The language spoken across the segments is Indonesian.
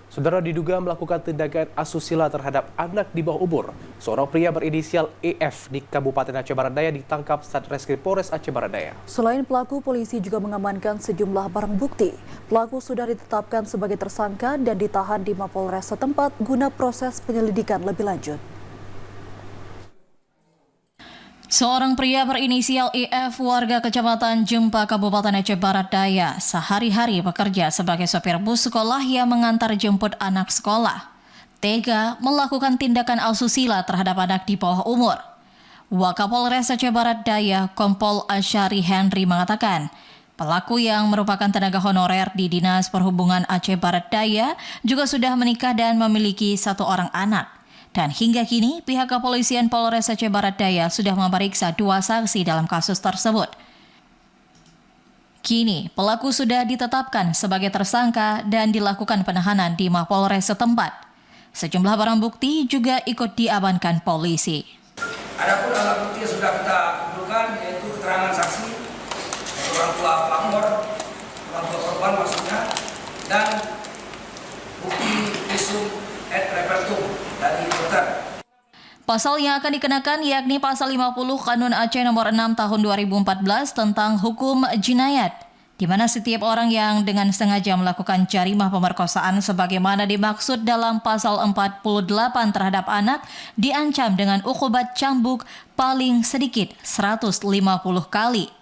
Saudara diduga melakukan tindakan asusila terhadap anak di bawah umur. Seorang pria berinisial EF di Kabupaten Aceh Barat Daya ditangkap Satreskrim Polres Aceh Barat Daya. Selain pelaku, polisi juga mengamankan sejumlah barang bukti. Pelaku sudah ditetapkan sebagai tersangka dan ditahan di Mapolres setempat guna proses penyelidikan lebih lanjut. Seorang pria berinisial EF warga Kecamatan Jempa, Kabupaten Aceh Barat Daya, sehari-hari bekerja sebagai sopir bus sekolah yang mengantar jemput anak sekolah. Tega melakukan tindakan asusila terhadap anak di bawah umur. Wakapolres Aceh Barat Daya, Kompol Asyari Henry mengatakan, pelaku yang merupakan tenaga honorer di Dinas Perhubungan Aceh Barat Daya juga sudah menikah dan memiliki satu orang anak. Dan hingga kini, pihak kepolisian Polres Aceh Barat Daya sudah memeriksa 2 saksi dalam kasus tersebut. Kini, pelaku sudah ditetapkan sebagai tersangka dan dilakukan penahanan di Mapolres setempat. Sejumlah barang bukti juga ikut diamankan polisi. Adapun alat bukti yang sudah kita kumpulkan yaitu keterangan saksi, orang tua pelapor, orang tua korban maksudnya, dan bukti visum et repertum dari dokter. Pasal yang akan dikenakan yakni Pasal 50 Kanun Aceh Nomor 6 Tahun 2014 tentang hukum jinayat, di mana setiap orang yang dengan sengaja melakukan jarimah pemerkosaan sebagaimana dimaksud dalam Pasal 48 terhadap anak diancam dengan ukubat cambuk paling sedikit 150 kali,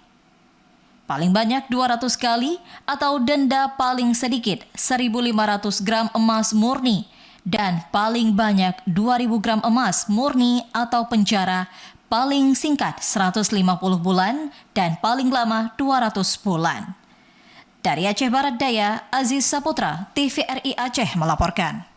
paling banyak 200 kali, atau denda paling sedikit 1.500 gram emas murni, dan paling banyak 2.000 gram emas murni atau penjara paling singkat 150 bulan dan paling lama 200 bulan. Dari Aceh Barat Daya, Aziz Saputra, TVRI Aceh melaporkan.